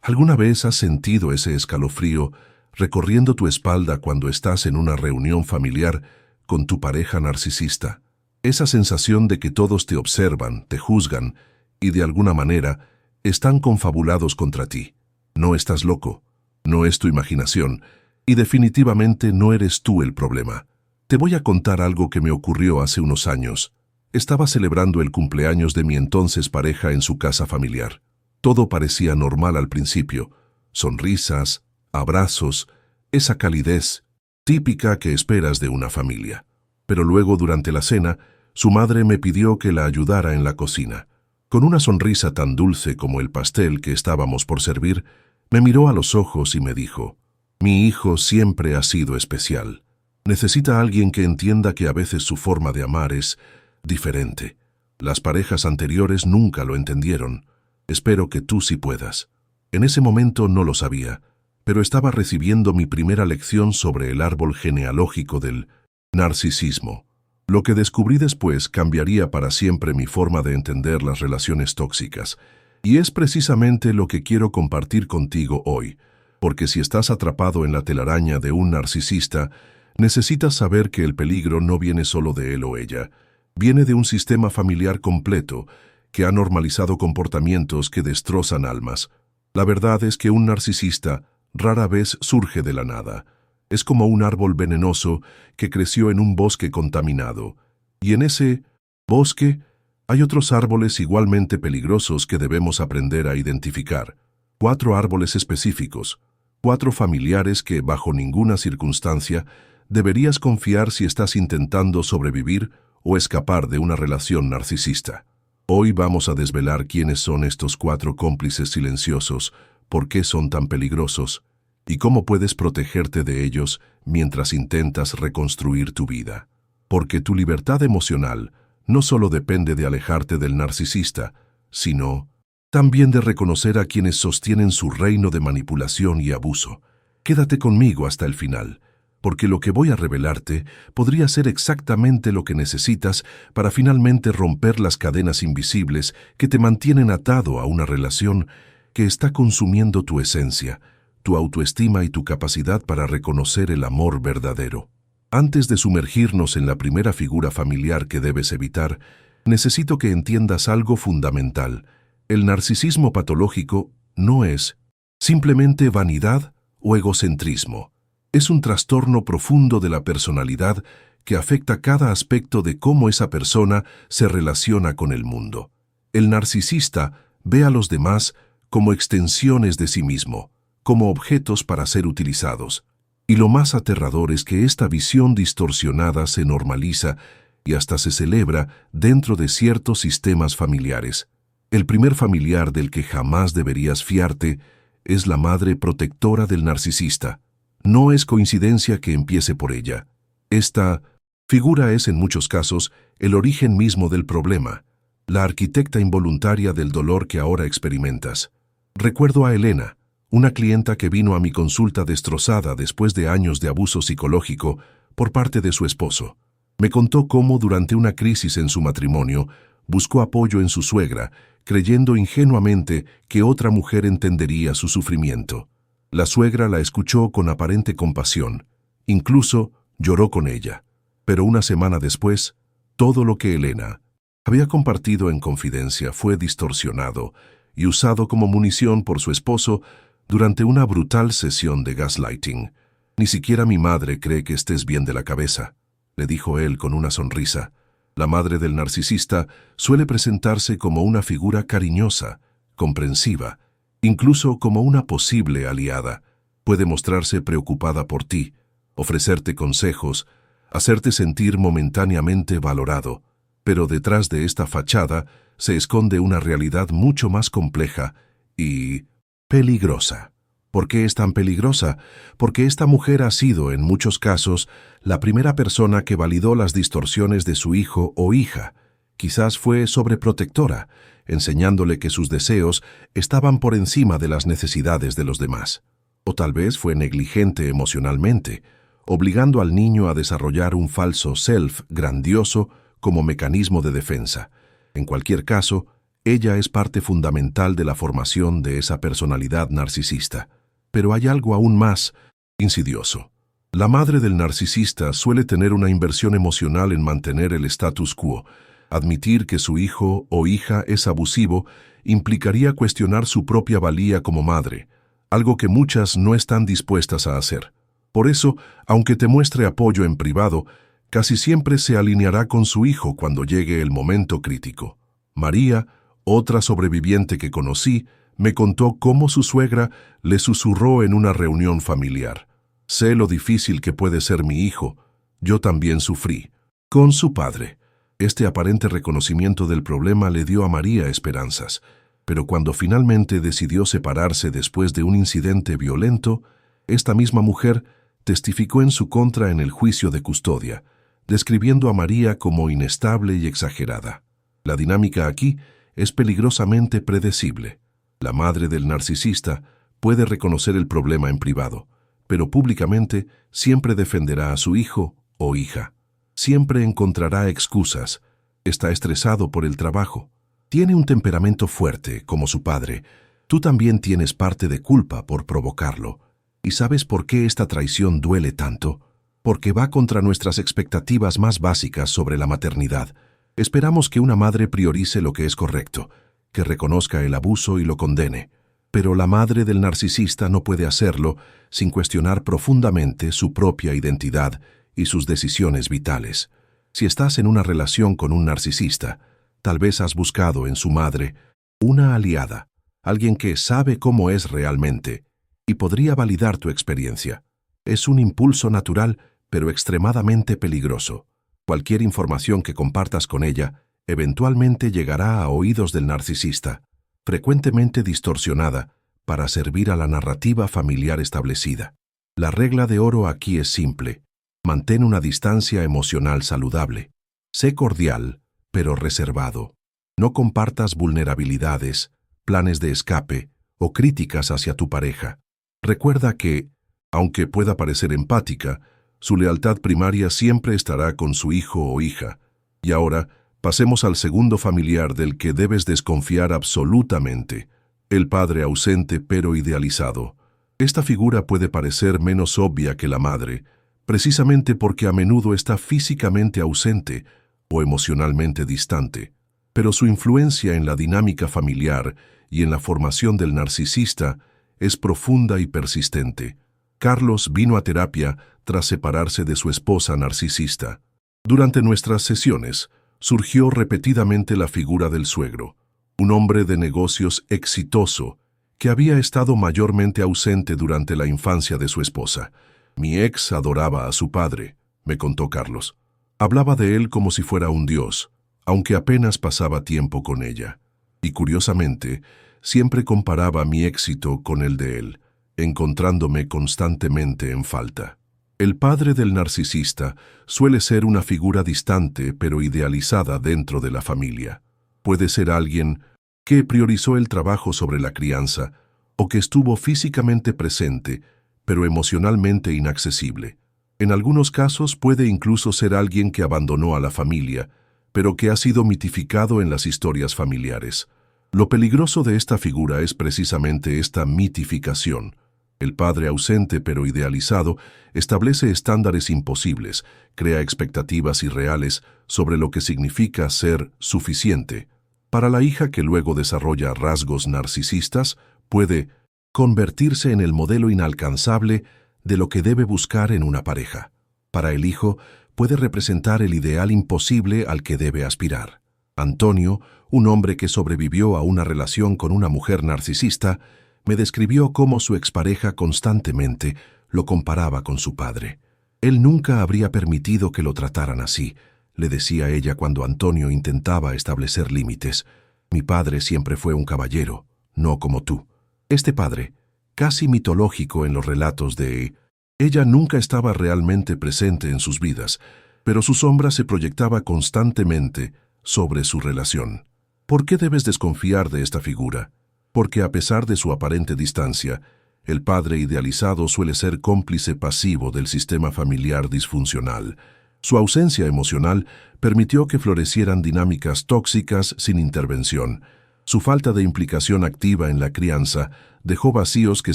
¿Alguna vez has sentido ese escalofrío recorriendo tu espalda cuando estás en una reunión familiar con tu pareja narcisista? Esa sensación de que todos te observan, te juzgan y de alguna manera están confabulados contra ti. No estás loco, no es tu imaginación y definitivamente no eres tú el problema. Te voy a contar algo que me ocurrió hace unos años. Estaba celebrando el cumpleaños de mi entonces pareja en su casa familiar. Todo parecía normal al principio. Sonrisas, abrazos, esa calidez típica que esperas de una familia. Pero luego, durante la cena, su madre me pidió que la ayudara en la cocina. Con una sonrisa tan dulce como el pastel que estábamos por servir, me miró a los ojos y me dijo: «Mi hijo siempre ha sido especial. Necesita a alguien que entienda que a veces su forma de amar es diferente. Las parejas anteriores nunca lo entendieron. Espero que tú sí puedas». En ese momento no lo sabía, pero estaba recibiendo mi primera lección sobre el árbol genealógico del narcisismo. Lo que descubrí después cambiaría para siempre mi forma de entender las relaciones tóxicas. Y es precisamente lo que quiero compartir contigo hoy, porque si estás atrapado en la telaraña de un narcisista, necesitas saber que el peligro no viene solo de él o ella, viene de un sistema familiar completo que ha normalizado comportamientos que destrozan almas. La verdad es que un narcisista rara vez surge de la nada. Es como un árbol venenoso que creció en un bosque contaminado. Y en ese bosque hay otros árboles igualmente peligrosos que debemos aprender a identificar. 4 árboles específicos, 4 familiares que, bajo ninguna circunstancia, deberías confiar si estás intentando sobrevivir o escapar de una relación narcisista. Hoy vamos a desvelar quiénes son estos 4 cómplices silenciosos, por qué son tan peligrosos y cómo puedes protegerte de ellos mientras intentas reconstruir tu vida. Porque tu libertad emocional no solo depende de alejarte del narcisista, sino también de reconocer a quienes sostienen su reino de manipulación y abuso. Quédate conmigo hasta el final, porque lo que voy a revelarte podría ser exactamente lo que necesitas para finalmente romper las cadenas invisibles que te mantienen atado a una relación que está consumiendo tu esencia, tu autoestima y tu capacidad para reconocer el amor verdadero. Antes de sumergirnos en la primera figura familiar que debes evitar, necesito que entiendas algo fundamental. El narcisismo patológico no es simplemente vanidad o egocentrismo. Es un trastorno profundo de la personalidad que afecta cada aspecto de cómo esa persona se relaciona con el mundo. El narcisista ve a los demás como extensiones de sí mismo, como objetos para ser utilizados. Y lo más aterrador es que esta visión distorsionada se normaliza y hasta se celebra dentro de ciertos sistemas familiares. El primer familiar del que jamás deberías fiarte es la madre protectora del narcisista. No es coincidencia que empiece por ella. Esta figura es, en muchos casos, el origen mismo del problema, la arquitecta involuntaria del dolor que ahora experimentas. Recuerdo a Elena, una clienta que vino a mi consulta destrozada después de años de abuso psicológico por parte de su esposo. Me contó cómo durante una crisis en su matrimonio buscó apoyo en su suegra, creyendo ingenuamente que otra mujer entendería su sufrimiento. La suegra la escuchó con aparente compasión, incluso lloró con ella. Pero una semana después, todo lo que Elena había compartido en confidencia fue distorsionado y usado como munición por su esposo durante una brutal sesión de gaslighting. «Ni siquiera mi madre cree que estés bien de la cabeza», le dijo él con una sonrisa. La madre del narcisista suele presentarse como una figura cariñosa, comprensiva, incluso como una posible aliada. Puede mostrarse preocupada por ti, ofrecerte consejos, hacerte sentir momentáneamente valorado. Pero detrás de esta fachada se esconde una realidad mucho más compleja y peligrosa. ¿Por qué es tan peligrosa? Porque esta mujer ha sido, en muchos casos, la primera persona que validó las distorsiones de su hijo o hija. Quizás fue sobreprotectora, enseñándole que sus deseos estaban por encima de las necesidades de los demás. O tal vez fue negligente emocionalmente, obligando al niño a desarrollar un falso self grandioso como mecanismo de defensa. En cualquier caso, Ella es parte fundamental de la formación de esa personalidad narcisista. Pero hay algo aún más insidioso. La madre del narcisista suele tener una inversión emocional en mantener el status quo. Admitir que su hijo o hija es abusivo implicaría cuestionar su propia valía como madre, algo que muchas no están dispuestas a hacer. Por eso, aunque te muestre apoyo en privado, casi siempre se alineará con su hijo cuando llegue el momento crítico. María, otra sobreviviente que conocí, me contó cómo su suegra le susurró en una reunión familiar: «Sé lo difícil que puede ser mi hijo, yo también sufrí». Con su padre. Este aparente reconocimiento del problema le dio a María esperanzas, pero cuando finalmente decidió separarse después de un incidente violento, esta misma mujer testificó en su contra en el juicio de custodia, describiendo a María como inestable y exagerada. La dinámica aquí es peligrosamente predecible. La madre del narcisista puede reconocer el problema en privado, pero públicamente siempre defenderá a su hijo o hija. Siempre encontrará excusas. Está estresado por el trabajo. Tiene un temperamento fuerte, como su padre. Tú también tienes parte de culpa por provocarlo. ¿Y sabes por qué esta traición duele tanto? Porque va contra nuestras expectativas más básicas sobre la maternidad. Esperamos que una madre priorice lo que es correcto, que reconozca el abuso y lo condene. Pero la madre del narcisista no puede hacerlo sin cuestionar profundamente su propia identidad y sus decisiones vitales. Si estás en una relación con un narcisista, tal vez has buscado en su madre una aliada, alguien que sabe cómo es realmente y podría validar tu experiencia. Es un impulso natural, pero extremadamente peligroso. Cualquier información que compartas con ella eventualmente llegará a oídos del narcisista, frecuentemente distorsionada para servir a la narrativa familiar establecida. La regla de oro aquí es simple: mantén una distancia emocional saludable. Sé cordial, pero reservado. No compartas vulnerabilidades, planes de escape o críticas hacia tu pareja. Recuerda que, aunque pueda parecer empática, su lealtad primaria siempre estará con su hijo o hija. Y ahora, pasemos al segundo familiar del que debes desconfiar absolutamente: el padre ausente pero idealizado. Esta figura puede parecer menos obvia que la madre, precisamente porque a menudo está físicamente ausente o emocionalmente distante, pero su influencia en la dinámica familiar y en la formación del narcisista es profunda y persistente. Carlos vino a terapia tras separarse de su esposa narcisista. Durante nuestras sesiones, surgió repetidamente la figura del suegro, un hombre de negocios exitoso que había estado mayormente ausente durante la infancia de su esposa. «Mi ex adoraba a su padre», me contó Carlos. Hablaba de él como si fuera un dios, aunque apenas pasaba tiempo con ella. Y curiosamente, siempre comparaba mi éxito con el de él, encontrándome constantemente en falta. El padre del narcisista suele ser una figura distante pero idealizada dentro de la familia. Puede ser alguien que priorizó el trabajo sobre la crianza o que estuvo físicamente presente pero emocionalmente inaccesible. En algunos casos puede incluso ser alguien que abandonó a la familia, pero que ha sido mitificado en las historias familiares. Lo peligroso de esta figura es precisamente esta mitificación. El padre ausente pero idealizado establece estándares imposibles, crea expectativas irreales sobre lo que significa ser suficiente. Para la hija, que luego desarrolla rasgos narcisistas, puede convertirse en el modelo inalcanzable de lo que debe buscar en una pareja. Para el hijo, puede representar el ideal imposible al que debe aspirar. Antonio, un hombre que sobrevivió a una relación con una mujer narcisista, me describió cómo su expareja constantemente lo comparaba con su padre. Él nunca habría permitido que lo trataran así, le decía ella cuando Antonio intentaba establecer límites. «Mi padre siempre fue un caballero, no como tú». Este padre, casi mitológico en los relatos de ella, nunca estaba realmente presente en sus vidas, pero su sombra se proyectaba constantemente sobre su relación. ¿Por qué debes desconfiar de esta figura? Porque a pesar de su aparente distancia, el padre idealizado suele ser cómplice pasivo del sistema familiar disfuncional. Su ausencia emocional permitió que florecieran dinámicas tóxicas sin intervención. Su falta de implicación activa en la crianza dejó vacíos que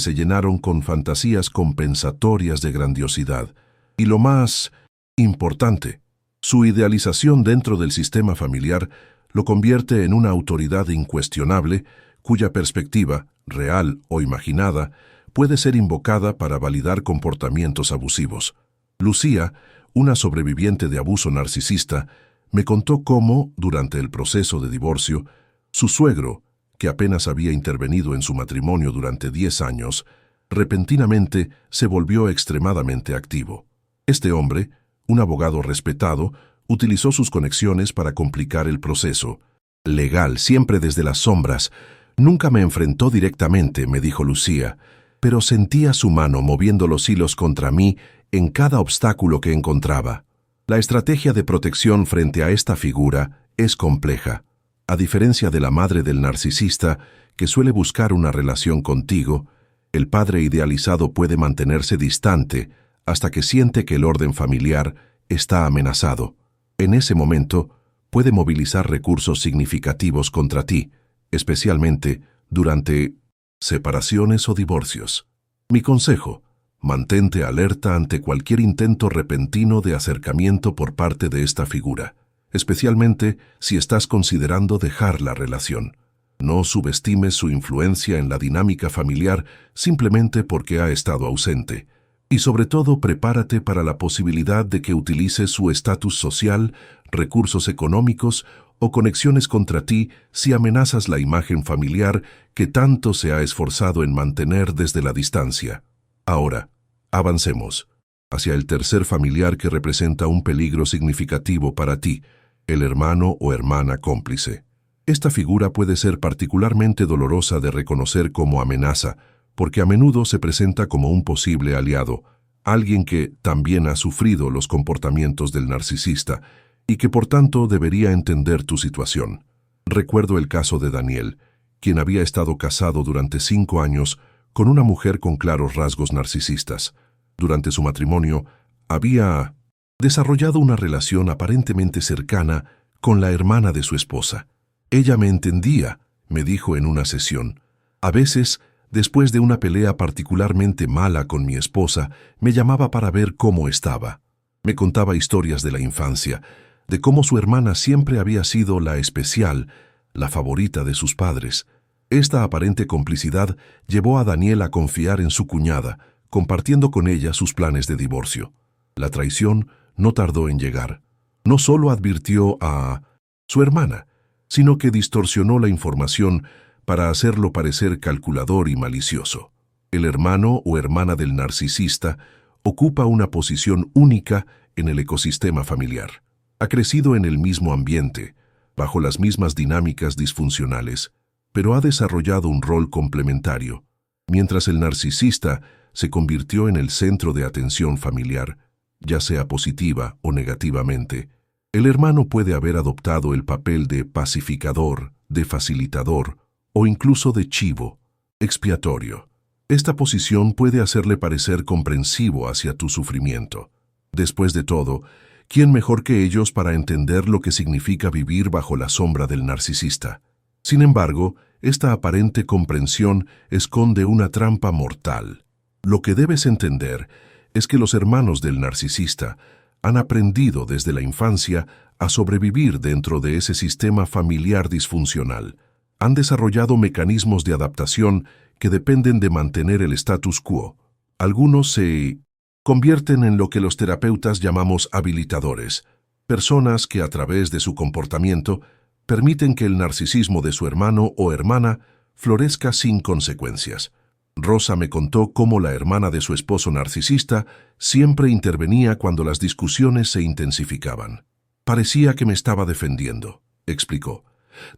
se llenaron con fantasías compensatorias de grandiosidad. Y lo más importante, su idealización dentro del sistema familiar lo convierte en una autoridad incuestionable cuya perspectiva, real o imaginada, puede ser invocada para validar comportamientos abusivos. Lucía, una sobreviviente de abuso narcisista, me contó cómo, durante el proceso de divorcio, su suegro, que apenas había intervenido en su matrimonio durante 10 años, repentinamente se volvió extremadamente activo. Este hombre, un abogado respetado, utilizó sus conexiones para complicar el proceso. Legal, siempre desde las sombras. Nunca me enfrentó directamente, me dijo Lucía, pero sentía su mano moviendo los hilos contra mí en cada obstáculo que encontraba. La estrategia de protección frente a esta figura es compleja. A diferencia de la madre del narcisista, que suele buscar una relación contigo, el padre idealizado puede mantenerse distante hasta que siente que el orden familiar está amenazado. En ese momento, puede movilizar recursos significativos contra ti, especialmente durante separaciones o divorcios. Mi consejo: mantente alerta ante cualquier intento repentino de acercamiento por parte de esta figura, especialmente si estás considerando dejar la relación. No subestimes su influencia en la dinámica familiar simplemente porque ha estado ausente. Y sobre todo, prepárate para la posibilidad de que utilice su estatus social, recursos económicos o conexiones contra ti si amenazas la imagen familiar que tanto se ha esforzado en mantener desde la distancia. Ahora, avancemos hacia el tercer familiar que representa un peligro significativo para ti, el hermano o hermana cómplice. Esta figura puede ser particularmente dolorosa de reconocer como amenaza, porque a menudo se presenta como un posible aliado, alguien que también ha sufrido los comportamientos del narcisista y que por tanto debería entender tu situación. Recuerdo el caso de Daniel, quien había estado casado durante 5 años con una mujer con claros rasgos narcisistas. Durante su matrimonio, había desarrollado una relación aparentemente cercana con la hermana de su esposa. Ella me entendía, me dijo en una sesión. A veces, después de una pelea particularmente mala con mi esposa, me llamaba para ver cómo estaba. Me contaba historias de la infancia, de cómo su hermana siempre había sido la especial, la favorita de sus padres. Esta aparente complicidad llevó a Daniel a confiar en su cuñada, compartiendo con ella sus planes de divorcio. La traición no tardó en llegar. No solo advirtió a su hermana, sino que distorsionó la información para hacerlo parecer calculador y malicioso. El hermano o hermana del narcisista ocupa una posición única en el ecosistema familiar. Ha crecido en el mismo ambiente, bajo las mismas dinámicas disfuncionales, pero ha desarrollado un rol complementario. Mientras el narcisista se convirtió en el centro de atención familiar, ya sea positiva o negativamente, el hermano puede haber adoptado el papel de pacificador, de facilitador o incluso de chivo expiatorio. Esta posición puede hacerle parecer comprensivo hacia tu sufrimiento. Después de todo, ¿quién mejor que ellos para entender lo que significa vivir bajo la sombra del narcisista? Sin embargo, esta aparente comprensión esconde una trampa mortal. Lo que debes entender es que los hermanos del narcisista han aprendido desde la infancia a sobrevivir dentro de ese sistema familiar disfuncional. Han desarrollado mecanismos de adaptación que dependen de mantener el status quo. Algunos se convierten en lo que los terapeutas llamamos habilitadores, personas que a través de su comportamiento permiten que el narcisismo de su hermano o hermana florezca sin consecuencias. Rosa me contó cómo la hermana de su esposo narcisista siempre intervenía cuando las discusiones se intensificaban. Parecía que me estaba defendiendo, explicó.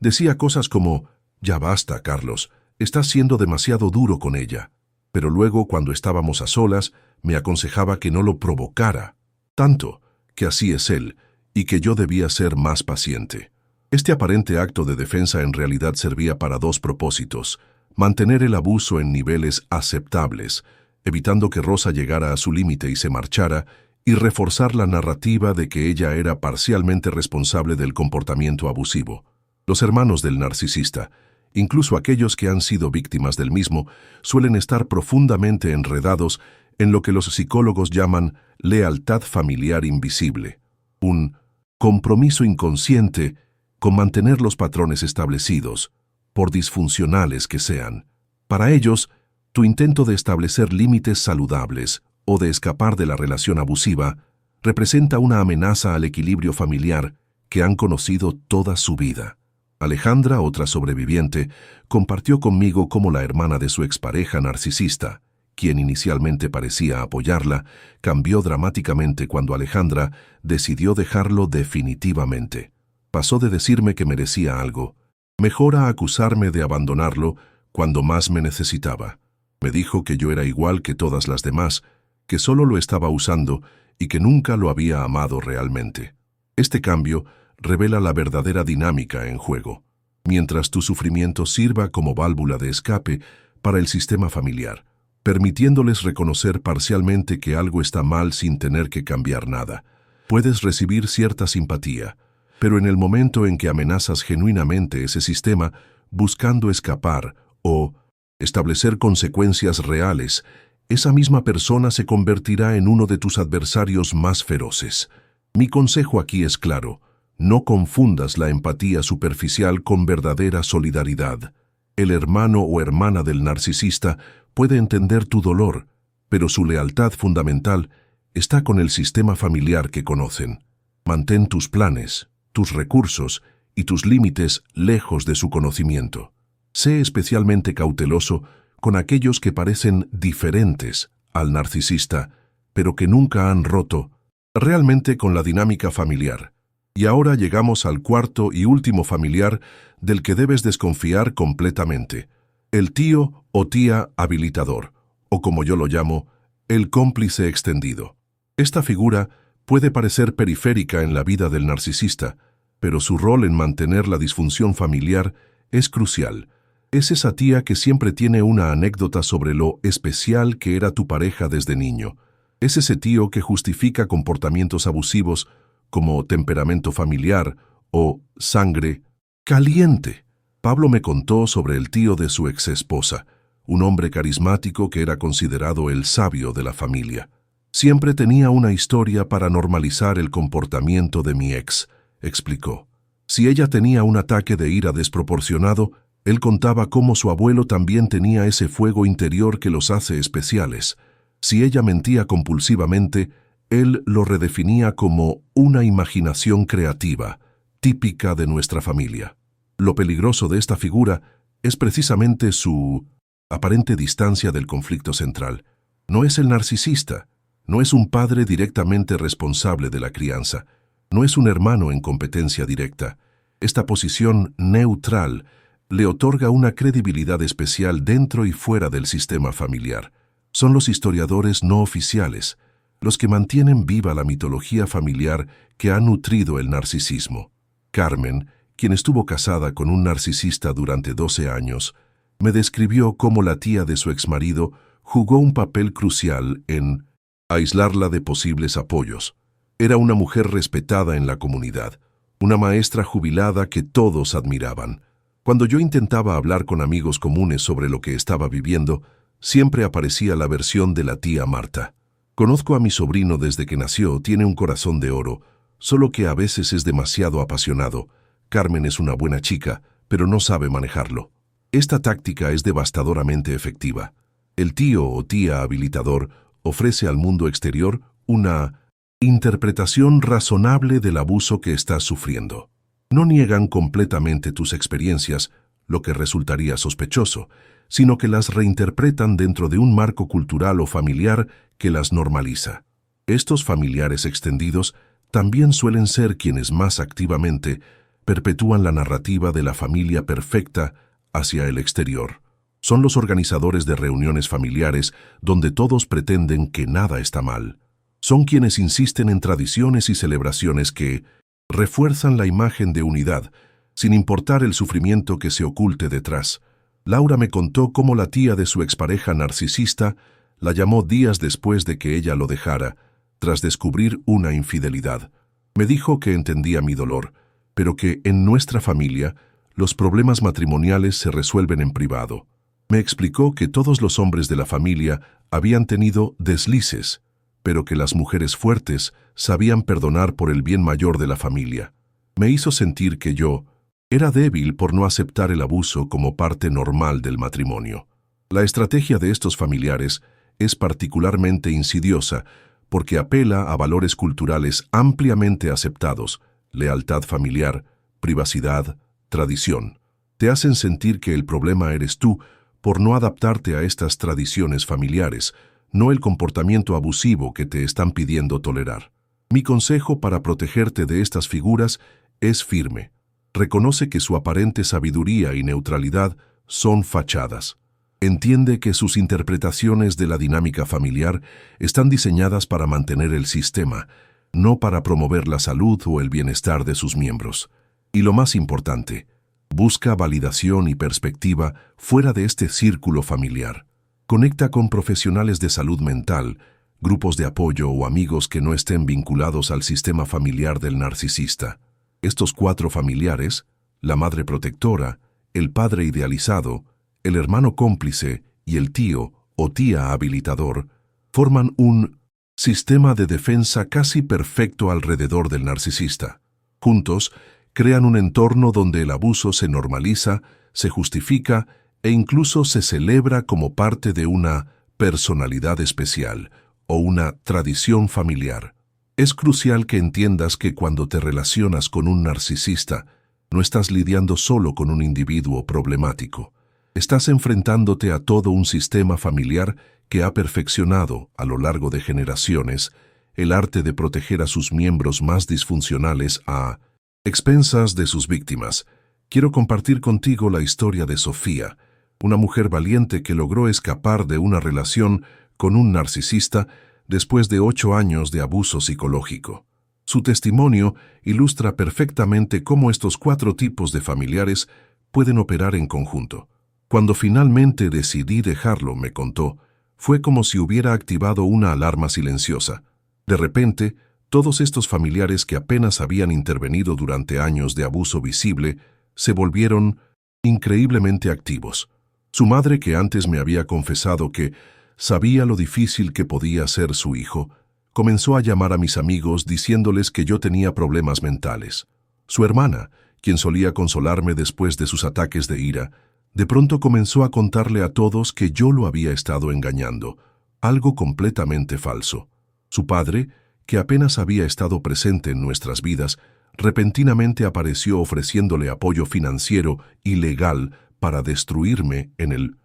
Decía cosas como: «Ya basta, Carlos, estás siendo demasiado duro con ella». Pero luego, cuando estábamos a solas, me aconsejaba que no lo provocara, tanto que así es él, y que yo debía ser más paciente. Este aparente acto de defensa en realidad servía para 2 propósitos: mantener el abuso en niveles aceptables, evitando que Rosa llegara a su límite y se marchara, y reforzar la narrativa de que ella era parcialmente responsable del comportamiento abusivo. Los hermanos del narcisista, Incluso aquellos que han sido víctimas del mismo suelen estar profundamente enredados en lo que los psicólogos llaman lealtad familiar invisible, un compromiso inconsciente con mantener los patrones establecidos, por disfuncionales que sean. Para ellos, tu intento de establecer límites saludables o de escapar de la relación abusiva representa una amenaza al equilibrio familiar que han conocido toda su vida. Alejandra, otra sobreviviente, compartió conmigo cómo la hermana de su expareja narcisista, quien inicialmente parecía apoyarla, cambió dramáticamente cuando Alejandra decidió dejarlo definitivamente. Pasó de decirme que merecía algo, mejor a acusarme de abandonarlo cuando más me necesitaba. Me dijo que yo era igual que todas las demás, que solo lo estaba usando y que nunca lo había amado realmente. Este cambio revela la verdadera dinámica en juego, mientras tu sufrimiento sirva como válvula de escape para el sistema familiar, permitiéndoles reconocer parcialmente que algo está mal sin tener que cambiar nada. Puedes recibir cierta simpatía, pero en el momento en que amenazas genuinamente ese sistema, buscando escapar o establecer consecuencias reales, esa misma persona se convertirá en uno de tus adversarios más feroces. Mi consejo aquí es claro: no confundas la empatía superficial con verdadera solidaridad. El hermano o hermana del narcisista puede entender tu dolor, pero su lealtad fundamental está con el sistema familiar que conocen. Mantén tus planes, tus recursos y tus límites lejos de su conocimiento. Sé especialmente cauteloso con aquellos que parecen diferentes al narcisista, pero que nunca han roto realmente con la dinámica familiar. Y ahora llegamos al cuarto y último familiar del que debes desconfiar completamente: el tío o tía habilitador, o como yo lo llamo, el cómplice extendido. Esta figura puede parecer periférica en la vida del narcisista, pero su rol en mantener la disfunción familiar es crucial. Es esa tía que siempre tiene una anécdota sobre lo especial que era tu pareja desde niño. Es ese tío que justifica comportamientos abusivos como temperamento familiar o sangre caliente. Pablo me contó sobre el tío de su exesposa, un hombre carismático que era considerado el sabio de la familia. Siempre tenía una historia para normalizar el comportamiento de mi ex, explicó. Si ella tenía un ataque de ira desproporcionado, él contaba cómo su abuelo también tenía ese fuego interior que los hace especiales. Si ella mentía compulsivamente, él lo redefinía como una imaginación creativa, típica de nuestra familia. Lo peligroso de esta figura es precisamente su aparente distancia del conflicto central. No es el narcisista, no es un padre directamente responsable de la crianza, no es un hermano en competencia directa. Esta posición neutral le otorga una credibilidad especial dentro y fuera del sistema familiar. Son los historiadores no oficiales, los que mantienen viva la mitología familiar que ha nutrido el narcisismo. Carmen, quien estuvo casada con un narcisista durante 12 años, me describió cómo la tía de su exmarido jugó un papel crucial en aislarla de posibles apoyos. Era una mujer respetada en la comunidad, una maestra jubilada que todos admiraban. Cuando yo intentaba hablar con amigos comunes sobre lo que estaba viviendo, siempre aparecía la versión de la tía Marta. Conozco a mi sobrino desde que nació, tiene un corazón de oro, solo que a veces es demasiado apasionado. Carmen es una buena chica, pero no sabe manejarlo. Esta táctica es devastadoramente efectiva. El tío o tía habilitador ofrece al mundo exterior una interpretación razonable del abuso que estás sufriendo. No niegan completamente tus experiencias, lo que resultaría sospechoso, sino que las reinterpretan dentro de un marco cultural o familiar que las normaliza. Estos familiares extendidos también suelen ser quienes más activamente perpetúan la narrativa de la familia perfecta hacia el exterior. Son los organizadores de reuniones familiares donde todos pretenden que nada está mal. Son quienes insisten en tradiciones y celebraciones que refuerzan la imagen de unidad, sin importar el sufrimiento que se oculte detrás. Laura me contó cómo la tía de su expareja narcisista la llamó días después de que ella lo dejara, tras descubrir una infidelidad. Me dijo que entendía mi dolor, pero que en nuestra familia los problemas matrimoniales se resuelven en privado. Me explicó que todos los hombres de la familia habían tenido deslices, pero que las mujeres fuertes sabían perdonar por el bien mayor de la familia. Me hizo sentir que yo era débil por no aceptar el abuso como parte normal del matrimonio. La estrategia de estos familiares es particularmente insidiosa porque apela a valores culturales ampliamente aceptados: lealtad familiar, privacidad, tradición. Te hacen sentir que el problema eres tú por no adaptarte a estas tradiciones familiares, no el comportamiento abusivo que te están pidiendo tolerar. Mi consejo para protegerte de estas figuras es firme. Reconoce que su aparente sabiduría y neutralidad son fachadas. Entiende que sus interpretaciones de la dinámica familiar están diseñadas para mantener el sistema, no para promover la salud o el bienestar de sus miembros. Y lo más importante, busca validación y perspectiva fuera de este círculo familiar. Conecta con profesionales de salud mental, grupos de apoyo o amigos que no estén vinculados al sistema familiar del narcisista. Estos 4 familiares, la madre protectora, el padre idealizado, el hermano cómplice y el tío o tía habilitador, forman un sistema de defensa casi perfecto alrededor del narcisista. Juntos, crean un entorno donde el abuso se normaliza, se justifica e incluso se celebra como parte de una personalidad especial o una tradición familiar. Es crucial que entiendas que cuando te relacionas con un narcisista, no estás lidiando solo con un individuo problemático. Estás enfrentándote a todo un sistema familiar que ha perfeccionado, a lo largo de generaciones, el arte de proteger a sus miembros más disfuncionales a expensas de sus víctimas. Quiero compartir contigo la historia de Sofía, una mujer valiente que logró escapar de una relación con un narcisista después de 8 años de abuso psicológico. Su testimonio ilustra perfectamente cómo estos 4 tipos de familiares pueden operar en conjunto. Cuando finalmente decidí dejarlo, me contó, fue como si hubiera activado una alarma silenciosa. De repente, todos estos familiares que apenas habían intervenido durante años de abuso visible se volvieron increíblemente activos. Su madre, que antes me había confesado que sabía lo difícil que podía ser su hijo, comenzó a llamar a mis amigos diciéndoles que yo tenía problemas mentales. Su hermana, quien solía consolarme después de sus ataques de ira, de pronto comenzó a contarle a todos que yo lo había estado engañando, algo completamente falso. Su padre, que apenas había estado presente en nuestras vidas, repentinamente apareció ofreciéndole apoyo financiero y legal para destruirme en el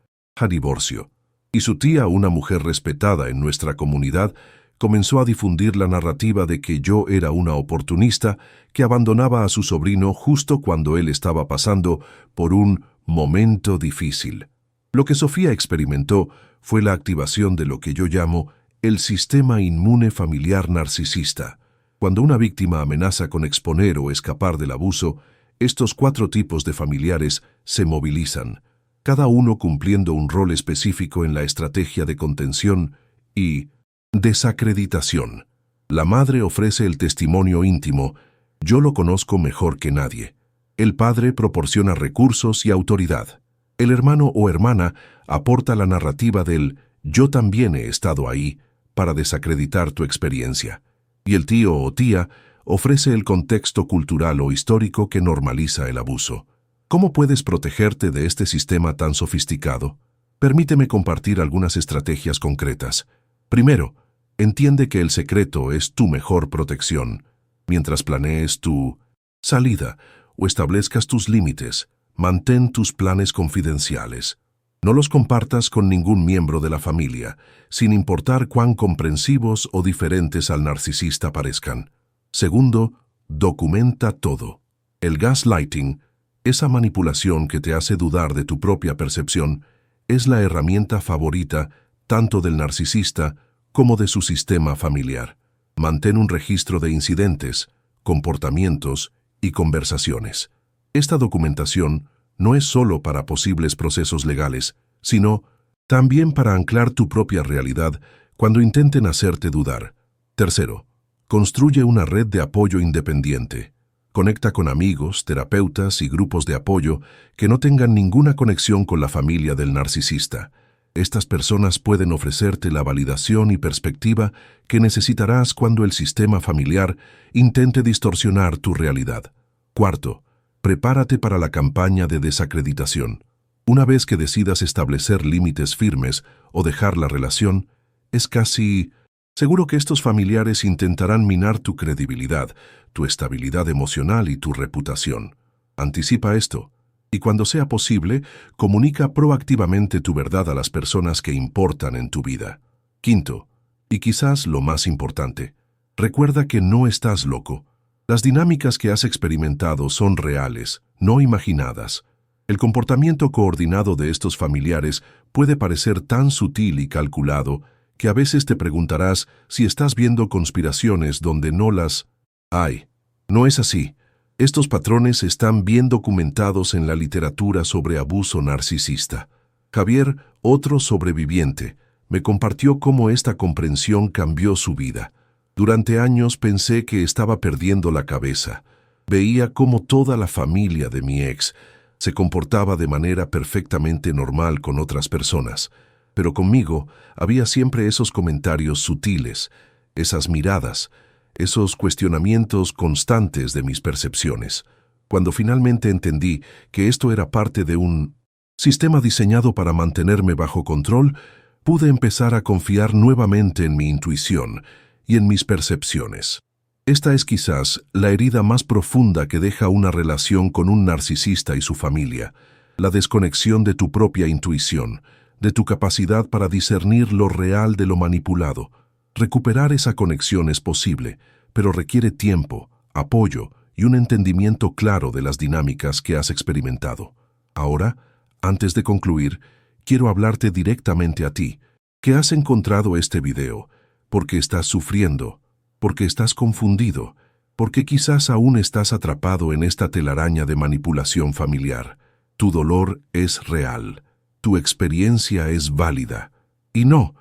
divorcio. Y su tía, una mujer respetada en nuestra comunidad, comenzó a difundir la narrativa de que yo era una oportunista que abandonaba a su sobrino justo cuando él estaba pasando por un momento difícil. Lo que Sofía experimentó fue la activación de lo que yo llamo el sistema inmune familiar narcisista. Cuando una víctima amenaza con exponer o escapar del abuso, estos 4 tipos de familiares se movilizan, cada uno cumpliendo un rol específico en la estrategia de contención y desacreditación. La madre ofrece el testimonio íntimo: yo lo conozco mejor que nadie. El padre proporciona recursos y autoridad. El hermano o hermana aporta la narrativa del yo también he estado ahí para desacreditar tu experiencia. Y el tío o tía ofrece el contexto cultural o histórico que normaliza el abuso. ¿Cómo puedes protegerte de este sistema tan sofisticado? Permíteme compartir algunas estrategias concretas. Primero, entiende que el secreto es tu mejor protección. Mientras planees tu salida o establezcas tus límites, mantén tus planes confidenciales. No los compartas con ningún miembro de la familia, sin importar cuán comprensivos o diferentes al narcisista parezcan. Segundo, documenta todo. El gaslighting, esa manipulación que te hace dudar de tu propia percepción, es la herramienta favorita tanto del narcisista como de su sistema familiar. Mantén un registro de incidentes, comportamientos y conversaciones. Esta documentación no es solo para posibles procesos legales, sino también para anclar tu propia realidad cuando intenten hacerte dudar. Tercero, construye una red de apoyo independiente. Conecta con amigos, terapeutas y grupos de apoyo que no tengan ninguna conexión con la familia del narcisista. Estas personas pueden ofrecerte la validación y perspectiva que necesitarás cuando el sistema familiar intente distorsionar tu realidad. Cuarto, prepárate para la campaña de desacreditación. Una vez que decidas establecer límites firmes o dejar la relación, es casi seguro que estos familiares intentarán minar tu credibilidad, tu estabilidad emocional y tu reputación. Anticipa esto. Y cuando sea posible, comunica proactivamente tu verdad a las personas que importan en tu vida. Quinto, y quizás lo más importante, recuerda que no estás loco. Las dinámicas que has experimentado son reales, no imaginadas. El comportamiento coordinado de estos familiares puede parecer tan sutil y calculado que a veces te preguntarás si estás viendo conspiraciones donde no las hay. No es así. Estos patrones están bien documentados en la literatura sobre abuso narcisista. Javier, otro sobreviviente, me compartió cómo esta comprensión cambió su vida. Durante años pensé que estaba perdiendo la cabeza. Veía cómo toda la familia de mi ex se comportaba de manera perfectamente normal con otras personas, pero conmigo había siempre esos comentarios sutiles, esas miradas, esos cuestionamientos constantes de mis percepciones. Cuando finalmente entendí que esto era parte de un sistema diseñado para mantenerme bajo control, pude empezar a confiar nuevamente en mi intuición y en mis percepciones. Esta es quizás la herida más profunda que deja una relación con un narcisista y su familia, la desconexión de tu propia intuición, de tu capacidad para discernir lo real de lo manipulado. Recuperar esa conexión es posible, pero requiere tiempo, apoyo y un entendimiento claro de las dinámicas que has experimentado. Ahora, antes de concluir, quiero hablarte directamente a ti, que has encontrado este video, porque estás sufriendo, porque estás confundido, porque quizás aún estás atrapado en esta telaraña de manipulación familiar. Tu dolor es real, tu experiencia es válida. Y no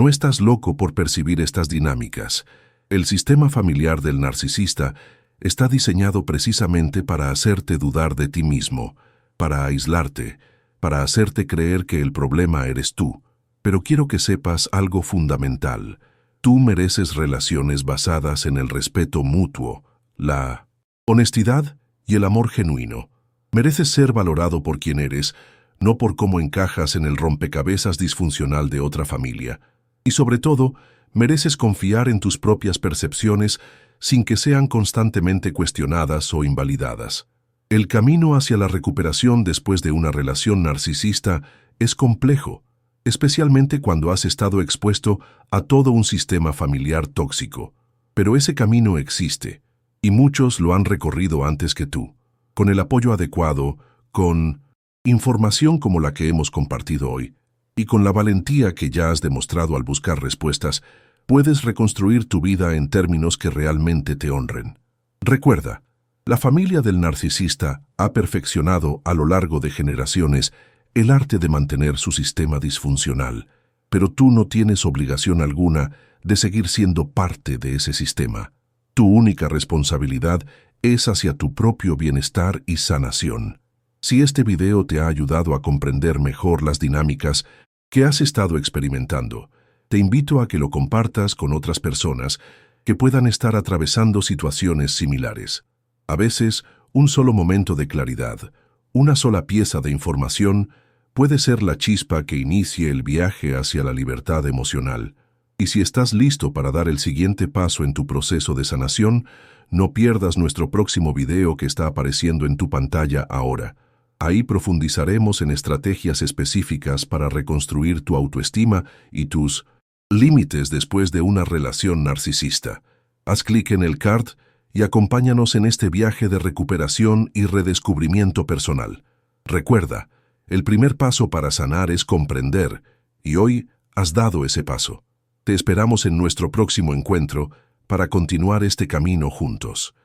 estás loco por percibir estas dinámicas. El sistema familiar del narcisista está diseñado precisamente para hacerte dudar de ti mismo, para aislarte, para hacerte creer que el problema eres tú. Pero quiero que sepas algo fundamental. Tú mereces relaciones basadas en el respeto mutuo, la honestidad y el amor genuino. Mereces ser valorado por quien eres, no por cómo encajas en el rompecabezas disfuncional de otra familia. Y sobre todo, mereces confiar en tus propias percepciones sin que sean constantemente cuestionadas o invalidadas. El camino hacia la recuperación después de una relación narcisista es complejo, especialmente cuando has estado expuesto a todo un sistema familiar tóxico. Pero ese camino existe, y muchos lo han recorrido antes que tú. Con el apoyo adecuado, con información como la que hemos compartido hoy, y con la valentía que ya has demostrado al buscar respuestas, puedes reconstruir tu vida en términos que realmente te honren. Recuerda, la familia del narcisista ha perfeccionado a lo largo de generaciones el arte de mantener su sistema disfuncional, pero tú no tienes obligación alguna de seguir siendo parte de ese sistema. Tu única responsabilidad es hacia tu propio bienestar y sanación. Si este video te ha ayudado a comprender mejor las dinámicas que has estado experimentando, te invito a que lo compartas con otras personas que puedan estar atravesando situaciones similares. A veces, un solo momento de claridad, una sola pieza de información, puede ser la chispa que inicie el viaje hacia la libertad emocional. Y si estás listo para dar el siguiente paso en tu proceso de sanación, no pierdas nuestro próximo video que está apareciendo en tu pantalla ahora. Ahí profundizaremos en estrategias específicas para reconstruir tu autoestima y tus límites después de una relación narcisista. Haz clic en el card y acompáñanos en este viaje de recuperación y redescubrimiento personal. Recuerda, el primer paso para sanar es comprender, y hoy has dado ese paso. Te esperamos en nuestro próximo encuentro para continuar este camino juntos.